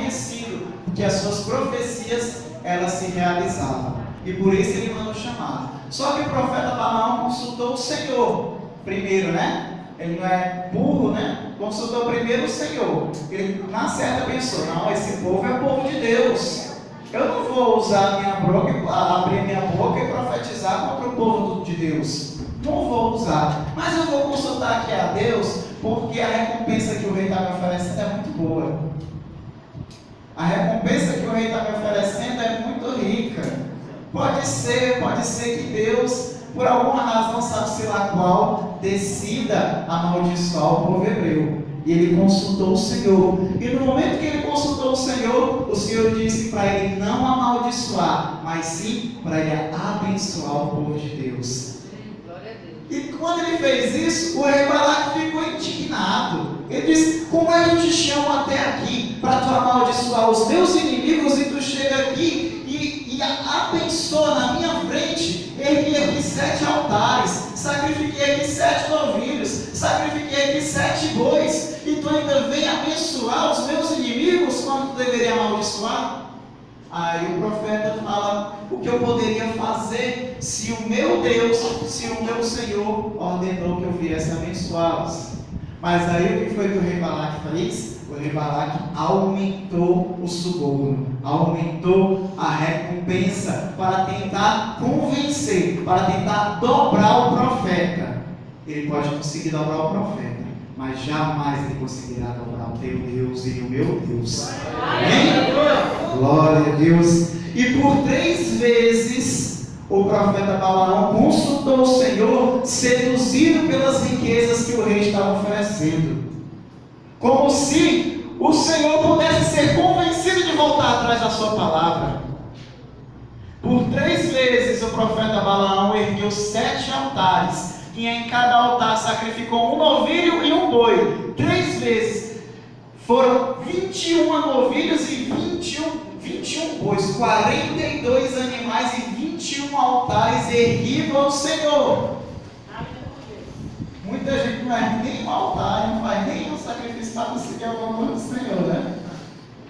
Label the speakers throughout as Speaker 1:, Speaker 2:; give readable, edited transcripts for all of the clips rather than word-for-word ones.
Speaker 1: conhecido, porque as suas profecias, elas se realizavam. E por isso ele mandou chamar. Só que o profeta Balaão consultou o Senhor primeiro, né? Ele não é burro, né? Consultou primeiro o Senhor. Ele, na certa, pensou: não, esse povo é o povo de Deus. Eu não vou usar abrir minha boca e profetizar contra o povo de Deus. Não vou usar. Mas eu vou consultar aqui a Deus, porque a recompensa que o rei está me oferecendo é muito boa. A recompensa que o rei está me oferecendo é muito rica. Pode ser que Deus, por alguma razão, sabe-se lá qual, decida amaldiçoar o povo hebreu. E ele consultou o Senhor. E no momento que ele consultou o Senhor disse para ele não amaldiçoar, mas sim para ele abençoar o povo de Deus. E quando ele fez isso, o rei Balaque ficou indignado. Ele disse: como é que eu te chamo até aqui para tu amaldiçoar os meus inimigos, e tu chega aqui e abençoa na minha frente? Ergui aqui 7 altares, sacrifiquei aqui 7 novilhos, sacrifiquei aqui 7 bois, e tu ainda vem abençoar os meus inimigos quando tu deveria amaldiçoar? Aí o profeta fala o que eu poderia fazer se o meu Deus, se o meu Senhor ordenou que eu viesse abençoá-los. Mas aí o que foi que o rei Balaque fez? O rei Balaque aumentou o suborno, aumentou a recompensa para tentar convencer, para tentar dobrar o profeta. Ele pode conseguir dobrar o profeta, mas jamais ele conseguirá dobrar o teu Deus e o meu Deus. Amém? Glória a Deus. E por 3 vezes o profeta Balaão consultou o Senhor, seduzido pelas riquezas que o rei estava oferecendo, como se o Senhor pudesse ser convencido de voltar atrás da sua palavra. Por 3 vezes o profeta Balaão ergueu 7 altares, e em cada altar sacrificou um novilho e um boi. 3 vezes. Foram 21 novilhos e 21 bois, 42 animais e 21 altares erguidos ao Senhor. Muita gente não ergue nem um altar, não faz nem um sacrifício para conseguir alguma coisa do Senhor, né?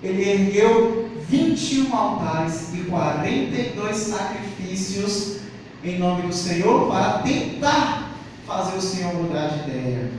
Speaker 1: Ele ergueu 21 altares e 42 sacrifícios em nome do Senhor para tentar fazer o Senhor mudar de ideia.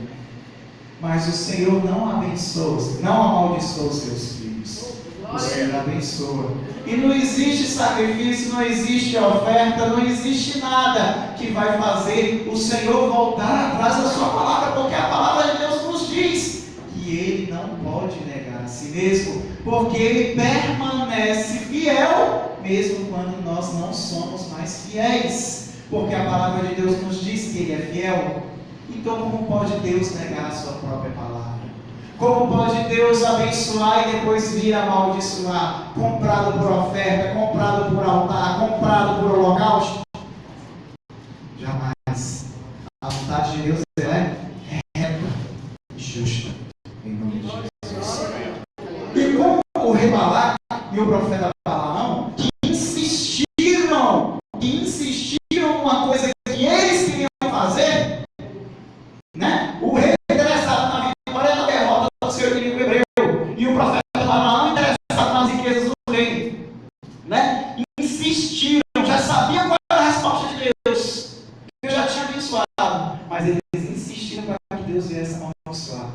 Speaker 1: Mas o Senhor não abençoa, não amaldiçoa os seus filhos. O Senhor abençoa. E não existe sacrifício, não existe oferta, não existe nada que vai fazer o Senhor voltar atrás da sua palavra, porque a palavra de Deus nos diz que Ele não pode negar a si mesmo, porque Ele permanece fiel, mesmo quando nós não somos mais fiéis. Porque a palavra de Deus nos diz que Ele é fiel. Então, como pode Deus negar a sua própria palavra? Como pode Deus abençoar e depois vir amaldiçoar? Comprado por oferta, comprado por altar, comprado por holocausto? Jamais. A vontade de Deus é reta e justa. Em nome de Jesus. E como o rei Balaque e o profeta Balaão, que insistiram uma coisa que eles queriam fazer, né? O rei interessado na vitória e na derrota do seu inimigo hebreu, e o profeta Balaão interessado nas riquezas do rei, né? Insistiram, já sabiam qual era a resposta de Deus, Deus já tinha abençoado, mas eles insistiram para que Deus viesse abençoar.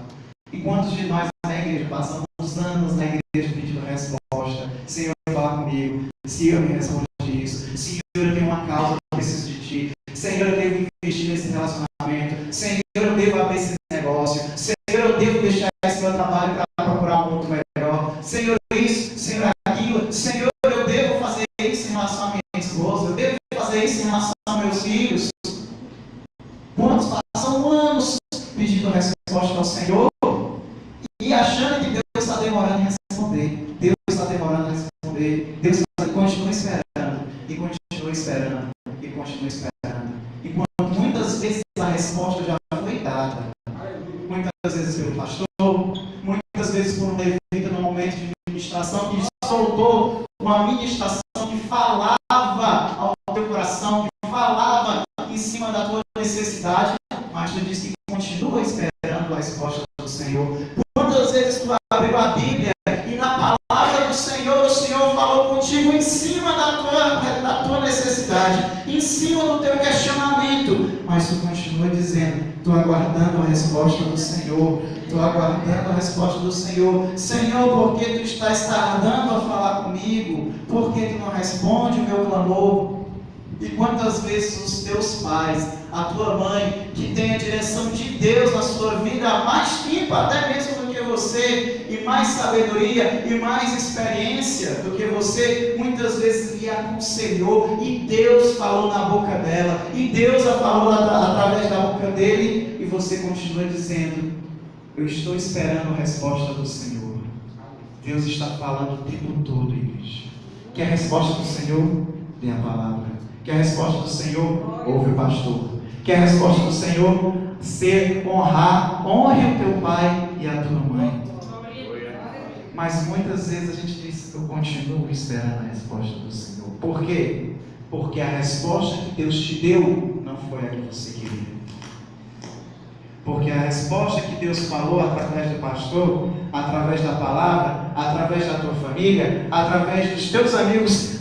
Speaker 1: E quantos de nós na igreja passamos anos na igreja pedindo resposta? Senhor, fala comigo. Senhor, me responde isso. Senhor, eu tenho uma causa, eu preciso de ti. Senhor, eu devo investir nesse relacionamento. Senhor, eu devo abrir esse negócio. Senhor, eu devo deixar esse meu trabalho para procurar um mundo melhor. Senhor, isso, Senhor, aquilo. Senhor, eu devo fazer isso em relação à minha esposa. Eu devo fazer isso em relação aos meus filhos. Quantos passam anos pedindo resposta ao Senhor e achando que Deus está demorando em responder? Deus está demorando em responder. Deus continua esperando e continua esperando e continua esperando. Enquanto muitas vezes a resposta já foi dada. Muitas vezes pelo pastor, muitas vezes por um levita no momento de ministração que soltou uma ministração que falava ao teu coração, que falava em cima da tua necessidade, mas tu diz que continua esperando a resposta do Senhor. Quantas vezes tu abriu a Bíblia e na palavra resposta do Senhor. Estou aguardando a resposta do Senhor. Senhor, por que tu estás tardando a falar comigo? Por que tu não responde o meu clamor? E quantas vezes os teus pais, a tua mãe, que tem a direção de Deus na sua vida há mais tempo até mesmo do que você, e mais sabedoria e mais experiência do que você, muitas vezes lhe aconselhou, e Deus falou na boca dela, e Deus a falou através da boca dele, e você continua dizendo: eu estou esperando a resposta do Senhor. Deus está falando o tempo todo, igreja. Quer a resposta do Senhor? Dê a palavra. Quer a resposta do Senhor? Ouve o pastor. Quer a resposta do Senhor? Honre o teu pai e a tua mãe. Mas muitas vezes a gente diz: eu continuo esperando a resposta do Senhor. Por quê? Porque a resposta que Deus te deu não foi a que você queria. Porque a resposta que Deus falou através do pastor, através da palavra, através da tua família, através dos teus amigos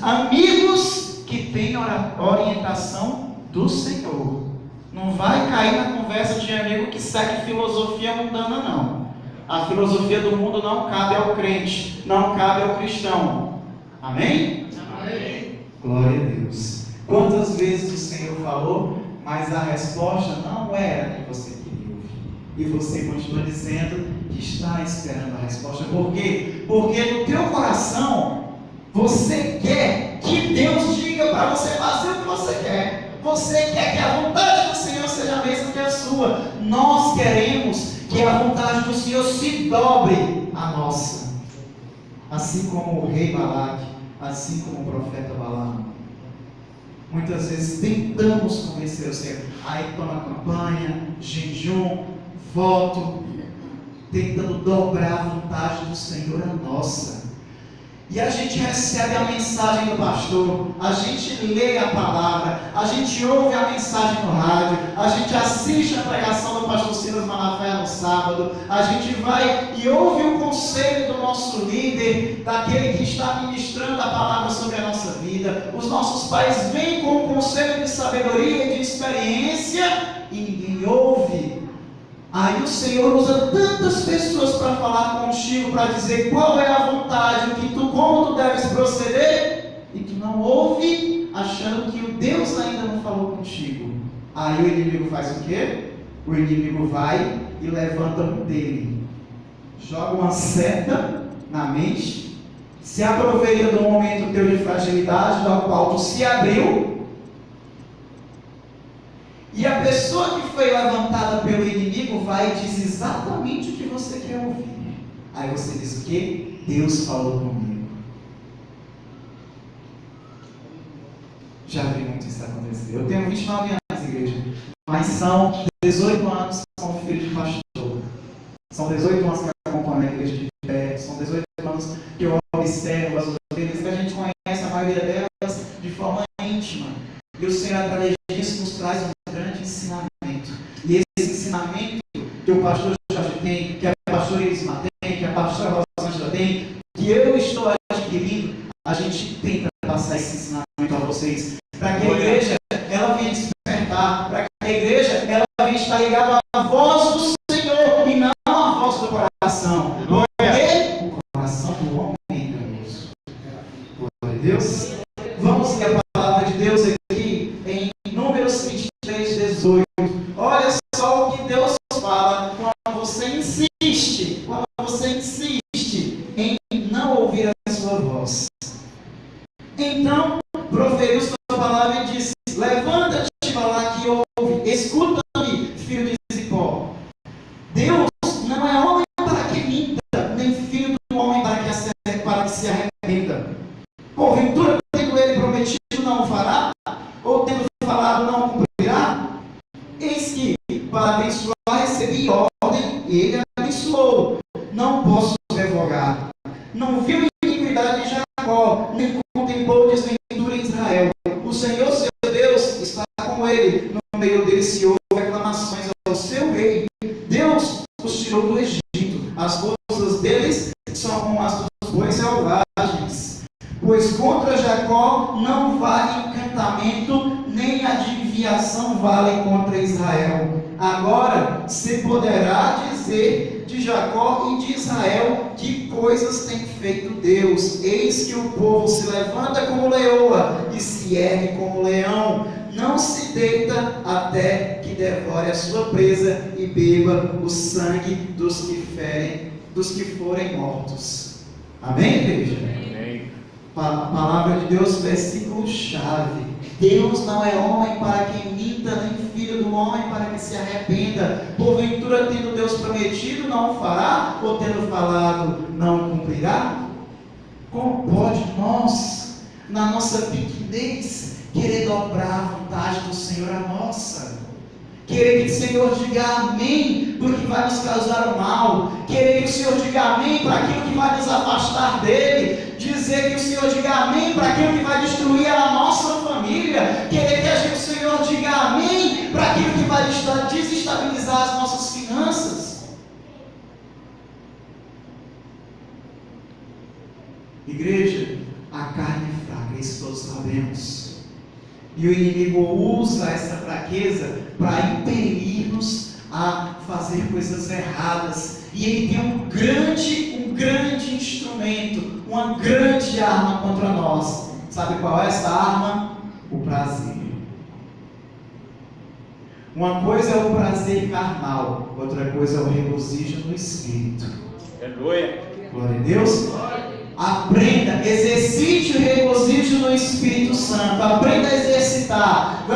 Speaker 1: que têm orientação do Senhor. Não vai cair na conversa de amigo que segue filosofia mundana, não. A filosofia do mundo não cabe ao crente, não cabe ao cristão. Amém? Amém. Glória a Deus. Quantas vezes o Senhor falou, mas a resposta não era a que você queria ouvir. E você continua dizendo que está esperando a resposta. Por quê? Porque no teu coração você quer que Deus diga para você fazer o que você quer. Você quer que a vontade do Senhor seja a mesma que a sua. Nós queremos que a vontade do Senhor se dobre à nossa. Assim como o rei Balaque, assim como o profeta Balaão. Muitas vezes tentamos convencer o Senhor. Aí toma campanha, jejum, voto, tentando dobrar a vontade do Senhor à nossa. E a gente recebe a mensagem do pastor, a gente lê a palavra, a gente ouve a mensagem no rádio, a gente assiste a pregação do pastor Silas Malafaia no sábado, a gente vai e ouve o conselho do nosso líder, daquele que está ministrando a palavra sobre a nossa vida. Os nossos pais vêm com um conselho de sabedoria e de experiência e ninguém ouve. Aí o Senhor usa tantas pessoas para falar contigo, para dizer qual é a vontade, como tu deves proceder, e tu não ouve, achando que o Deus ainda não falou contigo. Aí o inimigo faz o quê? O inimigo vai e levanta um dele, joga uma seta na mente, se aproveita do momento teu de fragilidade, do qual tu se abriu. E a pessoa que foi levantada pelo inimigo vai e diz exatamente o que você quer ouvir. Aí você diz o quê? Deus falou comigo. Já vi muito isso acontecer. Eu tenho 29 anos, igreja, mas são 18 anos como filho de pastor. São 18 anos que eu acompanho a igreja de pé. São 18 anos que eu observo as ovelhas, que a gente conhece a maioria delas de forma íntima. E o Senhor, através disso, nos traz um grande ensinamento. E esse ensinamento que o pastor Jorge tem, que a pastora Elisma tem, que a pastora Rosângela tem, que eu estou adquirindo, a gente tenta passar esse ensinamento a vocês, para que a igreja ela venha despertar, para que a igreja ela venha estar ligada à voz do Senhor e não à voz do coração. Porque o coração do homem é enganoso. Glória a Deus. Vamos ler a palavra de Deus aqui em Números 23, 18. Olha só o que Deus fala quando você insiste em não ouvir a sua voz. Então proferiu sua palavra e disse: levanta-te, Balaque, e ouve, escuta-me, filho de Zippor. Deus não é homem para que minta, nem filho do homem para que se arrependa. Porventura, tendo ele prometido, não o fará? Ou tendo falado, não o cumprirá? Eis que, para abençoar, recebi ordem, e ele abençoou. Não posso revogar. Não viu iniquidade em Jacó, nem contemplou desventura em Israel. O Senhor, seu Deus, está com ele. No meio dele se ouve reclamações ao seu rei. Deus os tirou do Egito. As forças deles são como as dos bois selvagens. Pois contra Jacó não vale encantamento, nem adivinhação vale contra Israel. Agora se poderá dizer de Jacó e de Israel: que coisas tem feito Deus? Eis que o povo se levanta como leoa e se ergue como leão. Não se deita até que devore a sua presa e beba o sangue dos que forem mortos. Amém, igreja?
Speaker 2: Amém.
Speaker 1: A palavra de Deus, versículo chave. Deus não é homem para que minta, nem filho do homem para que se arrependa. Porventura, tendo Deus prometido, não o fará? Ou tendo falado, não o cumprirá? Como pode nós, na nossa pequenez, querer dobrar a vontade do Senhor a nossa? Querer que o Senhor diga amém para o que vai nos causar o mal, querer que o Senhor diga amém para aquilo que vai nos afastar dele, dizer que o Senhor diga amém para aquilo que vai destruir a nossa família, querer que o Senhor diga amém para aquilo que vai desestabilizar as nossas finanças. Igreja, a carne é fraca, isso todos sabemos. E o inimigo usa essa fraqueza para impelir-nos a fazer coisas erradas. E ele tem um grande instrumento, uma grande arma contra nós. Sabe qual é essa arma? O prazer. Uma coisa é o prazer carnal, outra coisa é o regozijo no Espírito.
Speaker 2: Aleluia.
Speaker 1: Glória a Deus. Aprenda, exercite o regozijo no Espírito Santo, aprenda a exercitar.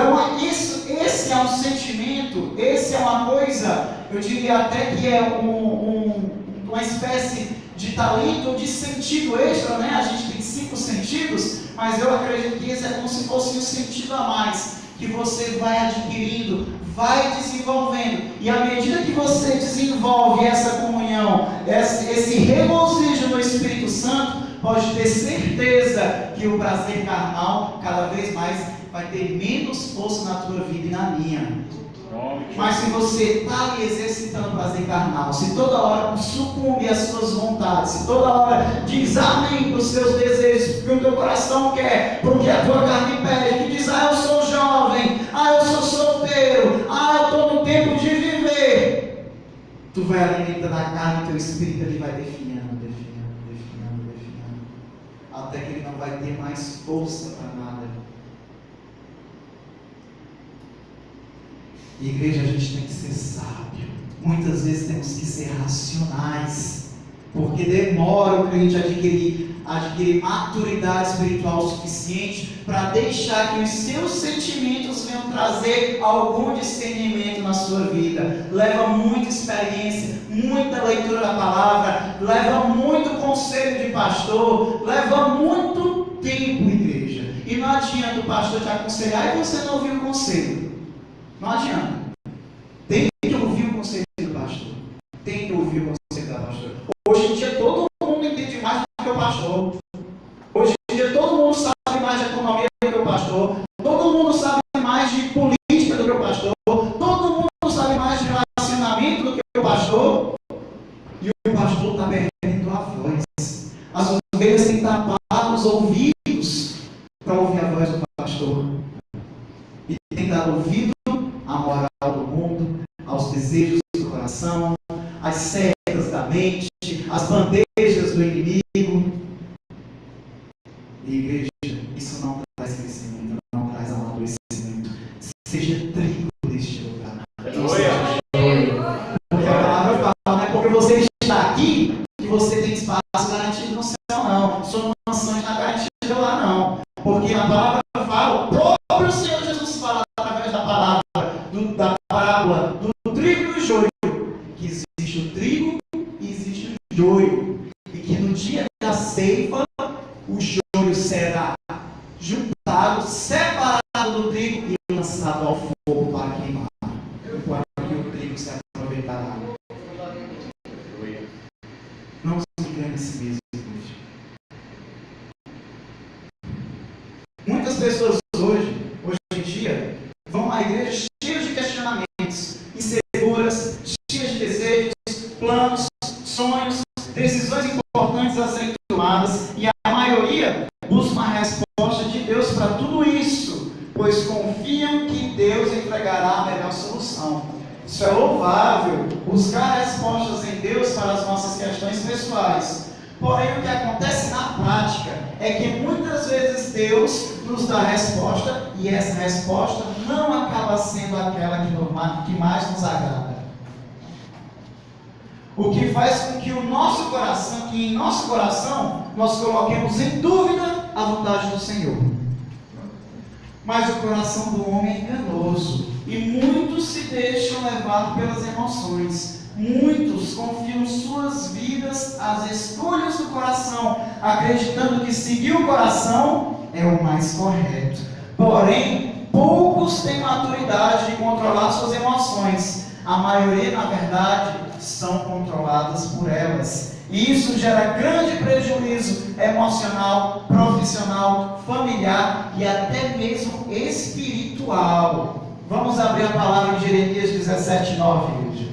Speaker 1: Esse é um sentimento, esse é uma coisa, eu diria até que é uma espécie de talento ou de sentido extra, né? A gente tem 5 sentidos, mas eu acredito que esse é como se fosse um sentido a mais, que você vai adquirindo, vai desenvolvendo, e à medida que você desenvolve essa comunhão, esse regozijo no Espírito Santo, pode ter certeza que o prazer carnal cada vez mais vai ter menos força na tua vida e na minha. Mas se você está ali exercitando o prazer carnal, se toda hora sucumbe às suas vontades, se toda hora diz amém para os seus desejos, porque o teu coração quer, porque a tua carne pede, que diz, eu sou jovem, eu sou solteiro, eu estou no tempo de viver, tu vai alimentando a carne e teu espírito ele vai definhando, até que ele não vai ter mais força para nada. E igreja, a gente tem que ser sábio. Muitas vezes temos que ser racionais, porque demora o crente adquirir maturidade espiritual suficiente para deixar que os seus sentimentos venham trazer algum discernimento na sua vida. Leva muita experiência, muita leitura da palavra, leva muito conselho de pastor, leva muito tempo, igreja. E não adianta o pastor te aconselhar e você não ouvir o conselho. Não adianta. Tem que ouvir o conselho do pastor. Tem que ouvir o conselho da pastora. Hoje em dia todo mundo entende mais do que o pastor. Hoje em dia todo mundo sabe mais de economia do que o pastor. Todo mundo sabe mais de política do que o pastor. Todo mundo sabe mais de relacionamento do que o pastor. E o pastor está perdendo a voz. As ovelhas têm que tapar os ouvidos para ouvir a voz do pastor. E tem que dar ouvido à moral do mundo, aos desejos do coração, às setas da mente, às bandejas do inimigo. E igreja, isso não traz crescimento, não traz amadurecimento. Seja trigo neste lugar. Porque a palavra fala, não é porque você está aqui que você tem espaço garantido no céu, não. São mansões na garantida lá, não. Porque a palavra fala, o próprio Senhor Jesus fala através da palavra, da parábola do trigo e do joio, que existe o trigo e existe o joio, e que no dia da ceifa o joio será juntado, separado do trigo e lançado ao fogo para queimar, enquanto que o trigo se aproveitará. Não se engane a si mesmo. Muitas pessoas hoje em dia, vão à igreja cheias de questionamentos, inseguras, cheias de desejos, planos, sonhos, decisões importantes a serem tomadas, e a maioria busca uma resposta de Deus para tudo isso, pois confiam que Deus entregará a melhor solução. Isso pessoais. Porém, o que acontece na prática é que muitas vezes Deus nos dá a resposta e essa resposta não acaba sendo aquela que mais nos agrada. O que faz com que em nosso coração, nós coloquemos em dúvida a vontade do Senhor. Mas o coração do homem é enganoso e muitos se deixam levar pelas emoções. Muitos confiam suas vidas às escolhas do coração, acreditando que seguir o coração é o mais correto. Porém, poucos têm maturidade de controlar suas emoções. A maioria, na verdade, são controladas por elas. E isso gera grande prejuízo emocional, profissional, familiar e até mesmo espiritual. Vamos abrir a palavra em Jeremias 17:9, igreja.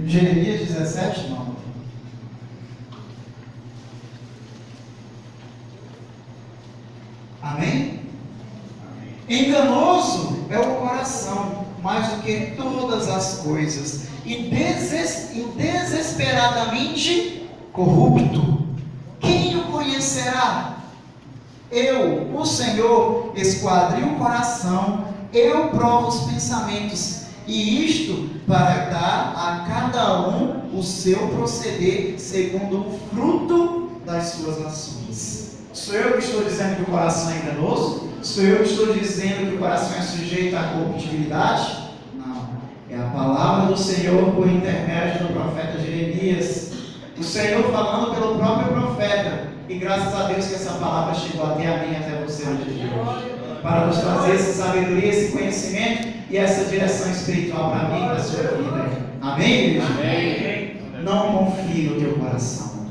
Speaker 1: Jeremias 17:9. Amém? Enganoso é o coração, mais do que todas as coisas, e desesperadamente corrupto. Quem o conhecerá? Eu, o Senhor, esquadrinho o coração, eu provo os pensamentos, e isto para dar a cada um o seu proceder segundo o fruto das suas ações. Sou eu que estou dizendo que o coração é enganoso? Sou eu que estou dizendo que o coração é sujeito à corruptibilidade? Não. É a palavra do Senhor por intermédio do profeta Jeremias. O Senhor falando pelo próprio profeta. E graças a Deus que essa palavra chegou até a mim, até você no dia de hoje. Para nos trazer essa sabedoria, esse conhecimento e essa direção espiritual para mim e para a sua vida. Amém, igreja? Amém. Não confie no teu coração.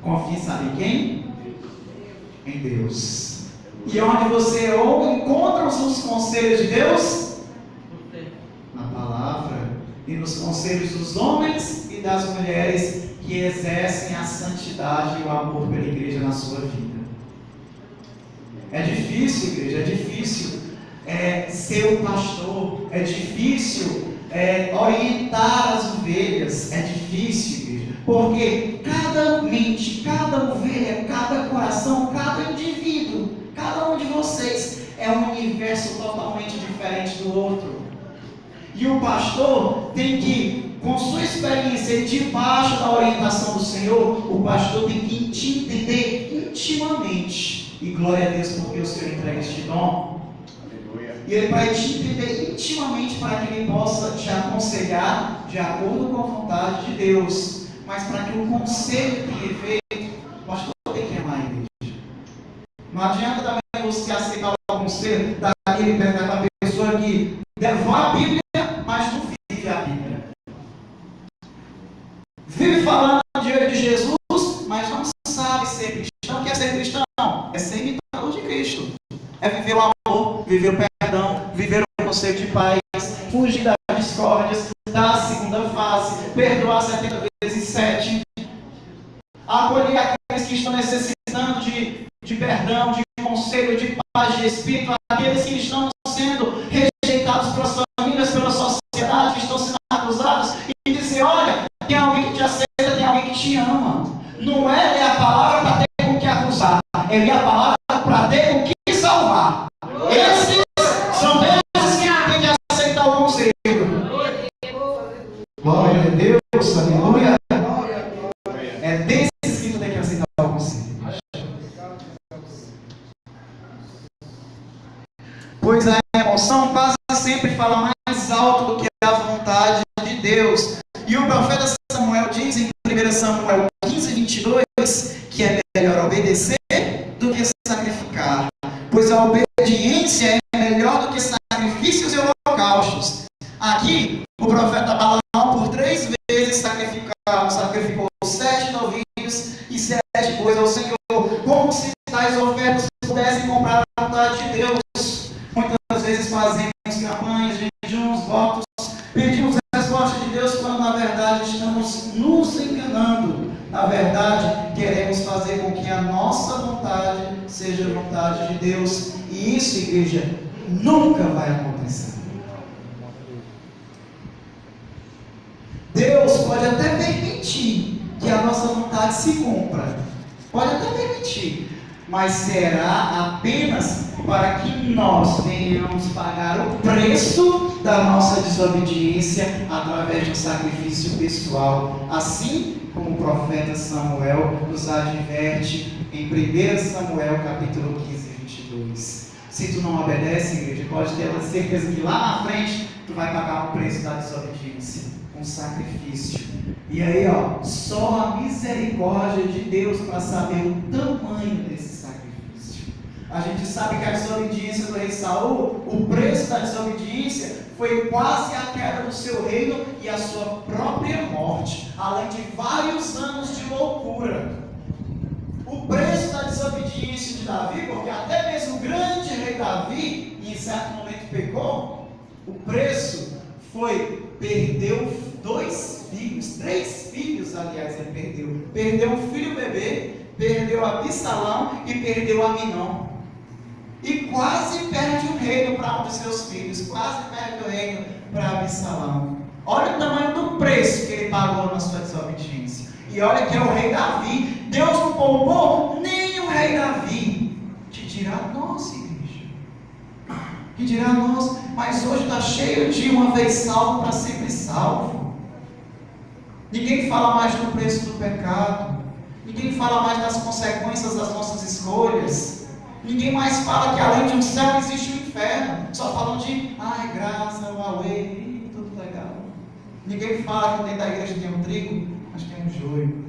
Speaker 1: Confie, sabe em quem? Em Deus. E onde você encontra os conselhos de Deus? Na palavra e nos conselhos dos homens e das mulheres que exercem a santidade e o amor pela igreja na sua vida. É difícil, igreja, é difícil ser o pastor, é difícil orientar as ovelhas, é difícil, igreja, porque cada mente, cada ovelha, cada coração, cada indivíduo, cada um de vocês é um universo totalmente diferente do outro. E o pastor tem que, com sua experiência debaixo da orientação do Senhor, o pastor tem que te entender intimamente. E glória a Deus porque o Senhor entrega este dom. Aleluia. E Ele vai te entender intimamente para que Ele possa te aconselhar de acordo com a vontade de Deus. Mas para que o conselho tenha efeito, o pastor tem que amar a igreja. Não adianta também você aceitar o conselho daquela pessoa que levou a Bíblia, mas não vive a Bíblia. Vive falando de Jesus, mas não sabe ser cristão. O que é ser cristão? É ser imitador de Cristo. É viver o amor, viver o perdão, viver o conselho de paz, fugir das discórdias, dar a segunda face, perdoar 70 vezes 7, acolher aqueles que estão necessitando de perdão, de conselho, de paz, de espírito, aqueles que estão sendo rejeitados pelas famílias, pela sociedade, que estão sendo acusados, e dizer: olha, tem alguém que te aceita, tem alguém que te ama. Não é ler a palavra para ter com que acusar, é ler a palavra para ter com que salvar. Esses são esses que têm que aceitar o conselho. Glória a Deus, aleluia. É desses que tu tem que aceitar o conselho. Pois a emoção quase sempre fala mais alto do que a vontade de Deus. E o profeta Samuel diz em 1 Samuel 15:22 que é melhor obedecer do que sacrificar, pois a obediência é melhor do que sacrifícios e holocaustos. Aqui, o profeta Balaão por 3 vezes sacrificou 7 novilhos e 7 bois ao Senhor, como se tais ofertas pudessem comprar a vontade de Deus. Muitas vezes fazemos campanhas, jejuns, votos, pedimos a resposta de Deus quando na verdade estamos nos enganando. Na verdade, queremos fazer com que a nossa vontade seja a vontade de Deus. E isso, igreja, nunca vai acontecer. Deus pode até permitir que a nossa vontade se cumpra. Pode até permitir. Mas será apenas para que nós venhamos pagar o preço da nossa desobediência através de um sacrifício pessoal. Assim como o profeta Samuel nos adverte em 1 Samuel capítulo 15, 22. Se tu não obedece, igreja, pode ter certeza que lá na frente tu vai pagar o preço da desobediência, um sacrifício. E aí, só a misericórdia de Deus para saber o tamanho desse sacrifício. A gente sabe que a desobediência do rei Saul, o preço da desobediência foi quase a queda do seu reino e a sua própria morte, além de vários anos de loucura. O preço da desobediência de Davi, porque até mesmo o grande rei Davi, em certo momento pecou, o preço foi, perdeu 2 filhos, 3 filhos, aliás, ele perdeu. Perdeu um filho bebê, perdeu Absalão e perdeu Aminon. E quase perde o reino para um dos seus filhos, quase perde o reino para Absalão. Olha o tamanho do preço que ele pagou na sua desobediência. E olha que é o rei Davi. Deus não poupou nem o rei Davi. Que dirá nós, igreja? Que dirá nós? Mas hoje está cheio de uma vez salvo para sempre salvo. Ninguém fala mais do preço do pecado. Ninguém fala mais das consequências das nossas escolhas. Ninguém mais fala que além de um céu existe um inferno. Só falam de, graça, Huawei, tudo legal. Ninguém fala que dentro da igreja tem um trigo, mas tem um joio.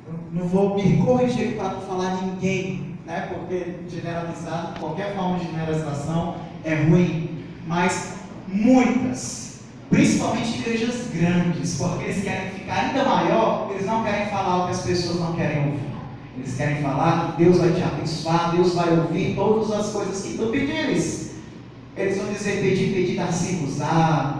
Speaker 1: Eu não vou me corrigir para não falar ninguém, né? Porque generalizar, qualquer forma de generalização é ruim. Mas muitas, principalmente igrejas grandes, porque eles querem ficar ainda maior, eles não querem falar o que as pessoas não querem ouvir. Eles querem falar que Deus vai te abençoar, Deus vai ouvir todas as coisas que tu pedires. Eles vão dizer, pedir, dar-se-vos-á.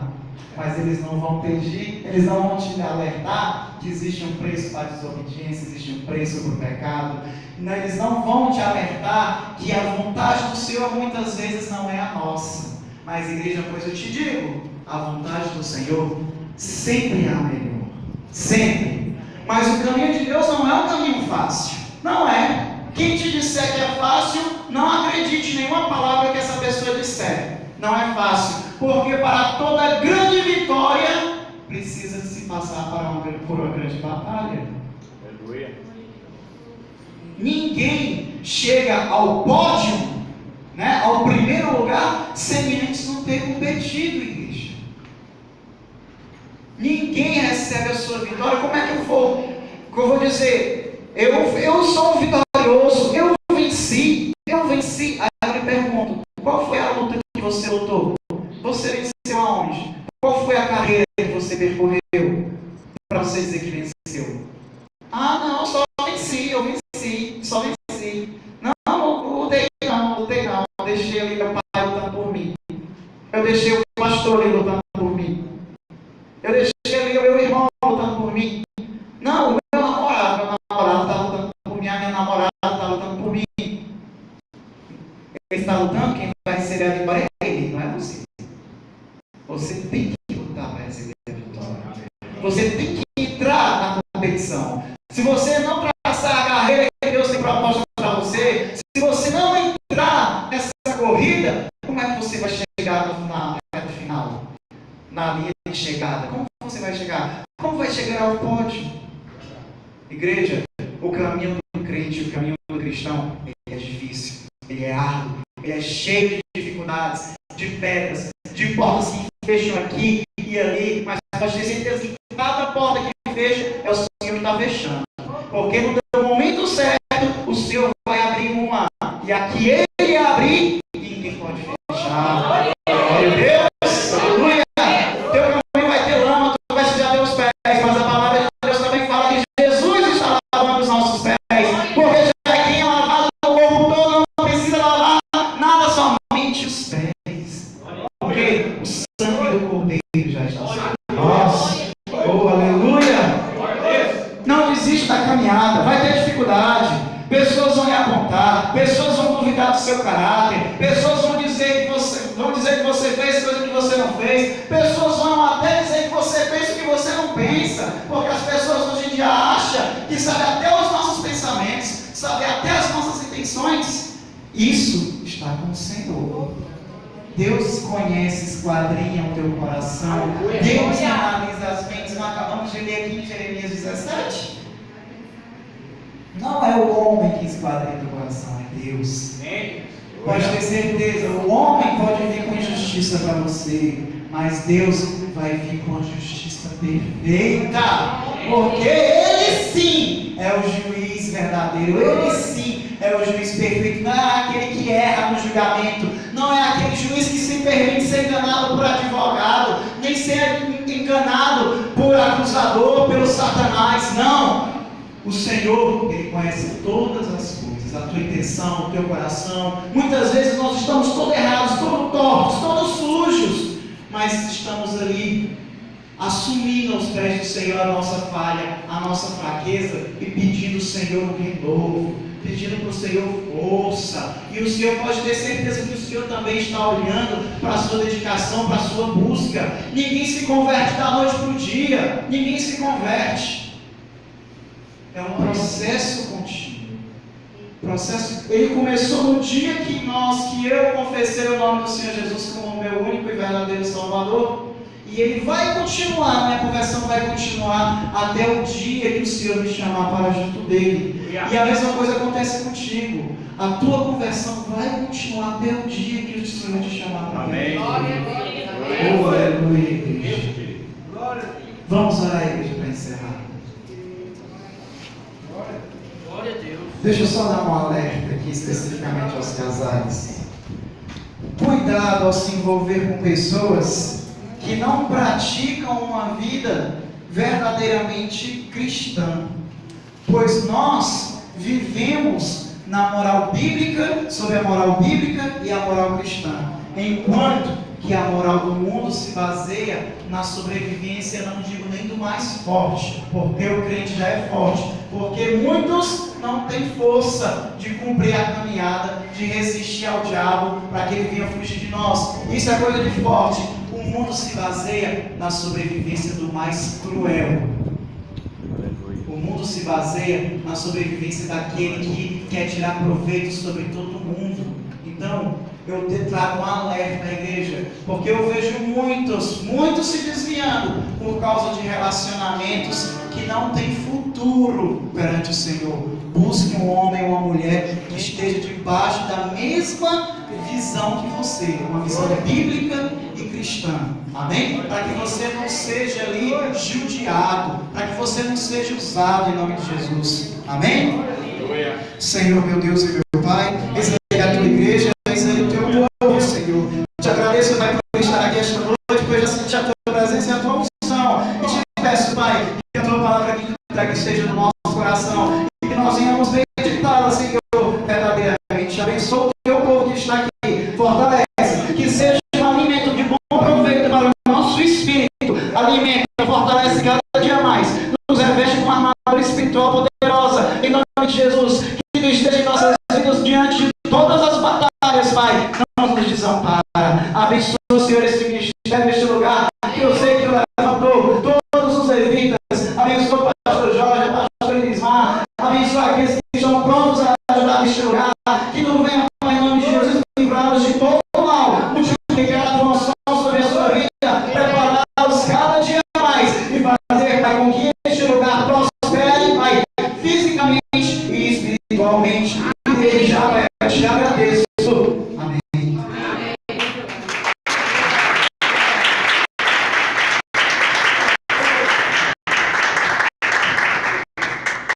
Speaker 1: Mas eles não vão pedir, eles não vão te alertar que existe um preço para a desobediência, existe um preço para o pecado. Eles não vão te alertar que a vontade do Senhor muitas vezes não é a nossa. Mas, igreja, pois eu te digo, a vontade do Senhor sempre é a melhor. Sempre. Mas o caminho de Deus não é um caminho fácil. Não é. Quem te disser que é fácil, não acredite em nenhuma palavra que essa pessoa disser. Não é fácil. Porque para toda grande vitória, precisa se passar por uma grande batalha. Aleluia. Ninguém chega ao pódio, né, ao primeiro lugar, sem antes não ter competido, igreja. Ninguém recebe a sua vitória. Como é que eu vou dizer? Eu sou um vitorioso, eu venci. Aí eu lhe pergunto, qual foi a luta que você lutou? Você venceu aonde? Qual foi a carreira que você percorreu para você dizer que venceu? Não, só venci, eu venci, só venci. Não lutei não, deixei ali meu pai lutando por mim. Eu deixei o pastor ali lutando por mim. Eu deixei ali o meu irmão lutando por mim. Não, o meu namorado está lutando por mim, a minha namorada está lutando por mim. Ele está lutando, quem vai receber a vitória é ele, não é você. Você tem que lutar para receber a vitória. Você tem que entrar na competição. Se você não traçar a carreira que Deus tem proposta para você, se você não entrar nessa corrida, como é que você vai chegar na reta final? Na linha de chegada? Como você vai chegar? Como vai chegar ao pódio? Igreja, o caminho do crente, o caminho do cristão, ele é difícil, ele é árduo, ele é cheio de dificuldades, de pedras, de portas que fecham aqui e ali, mas pode ter certeza que cada porta que fecha é o Senhor que está fechando. Porque no momento certo, o Senhor vai abrir uma, e a que Ele abrir, ninguém pode fechar. Glória a Deus, aleluia. Teu caminho vai ter lama, tu vai sujar teus pés, mas a palavra de Deus também fala que Jesus está lavando os nossos pés, porque já quem é lavado o corpo todo não precisa lavar nada, somente os pés. Porque o sangue do Cordeiro já está sobre nós. Oh, aleluia! Não desiste da caminhada, vai ter dificuldade, pessoas vão lhe apontar, pessoas vão duvidar do seu caráter, pessoas vão dizer que você fez coisa que você não fez, pessoas vão até dizer que você pensa o que você não pensa, porque as pessoas hoje em dia acham que sabem até os nossos pensamentos, sabem até as nossas intenções. Isso está com o Senhor. Deus conhece, esquadrinha o teu coração. Deus analisa as mentes. Nós acabamos de ler aqui em Jeremias 17. Não é o homem que esquadrinha o teu coração, é Deus. Pode ter certeza, o homem pode vir com injustiça para você, mas Deus vai vir com a justiça perfeita, porque Ele sim é o juiz verdadeiro, Ele sim é o juiz perfeito, não é aquele que erra no julgamento, não é aquele juiz que se permite ser enganado por advogado, nem ser enganado por acusador, pelo Satanás, não. O Senhor, Ele conhece todas as coisas, a tua intenção, o teu coração. Muitas vezes nós estamos todos errados, todos tortos, todos sujos, mas estamos ali assumindo aos pés do Senhor a nossa falha, a nossa fraqueza e pedindo ao Senhor um renovo, pedindo para o Senhor força. E o Senhor pode ter certeza que o Senhor também está olhando para a sua dedicação, para a sua busca. Ninguém se converte da noite para o dia, ninguém se converte. É um processo contínuo. Ele começou no dia que eu confessei o nome do Senhor Jesus como meu único e verdadeiro Salvador. E ele vai continuar, minha conversão vai continuar até o dia que o Senhor me chamar para junto dele. E a mesma coisa acontece contigo. A tua conversão vai continuar até o dia que o Senhor te chamar para
Speaker 2: Amém.
Speaker 1: Oh, aleluia, igreja. Vamos orar, igreja, para encerrar.
Speaker 2: Glória a Deus.
Speaker 1: Deixa eu só dar um alerta aqui especificamente aos casais. Cuidado ao se envolver com pessoas que não praticam uma vida verdadeiramente cristã. Pois nós vivemos na moral bíblica, sob a moral bíblica e a moral cristã. Enquanto que a moral do mundo se baseia na sobrevivência, não digo nem do mais forte, porque o crente já é forte, porque muitos não têm força de cumprir a caminhada, de resistir ao diabo, para que ele venha fugir de nós. Isso é coisa de forte. O mundo se baseia na sobrevivência do mais cruel. O mundo se baseia na sobrevivência daquele que quer tirar proveito sobre todo mundo. Então, eu te trago um alerta na igreja, porque eu vejo muitos se desviando por causa de relacionamentos que não têm futuro perante o Senhor. Busque um homem ou uma mulher que esteja debaixo da mesma visão que você, uma visão bíblica e cristã. Amém? Para que você não seja ali judiado, para que você não seja usado em nome de Jesus. Amém? Senhor, meu Deus e meu Pai, eis aí a tua igreja, eis aí o teu povo, Senhor. Te agradeço, Pai, por estar aqui esta noite, pois já senti a tua presença e a tua unção. E te peço, Pai, que a tua palavra que esteja no nosso coração e que nós venhamos meditá-la, Senhor, verdadeiramente. Abençoa o teu povo que está aqui, fortalece, que seja um alimento de bom proveito para o nosso espírito. Alimenta, fortalece cada dia mais, nos reveste com uma armadura espiritual poderosa, em nome de Jesus. Que tu esteja em nossas vidas diante de todas as batalhas, Pai. Não nos desampara. Abençoa, Senhor, esse ministério, este lugar que eu sei que levantou todos os levitas. Abençoa o pastor Jorge, o pastor Elismar. Abençoa aqueles que estão prontos a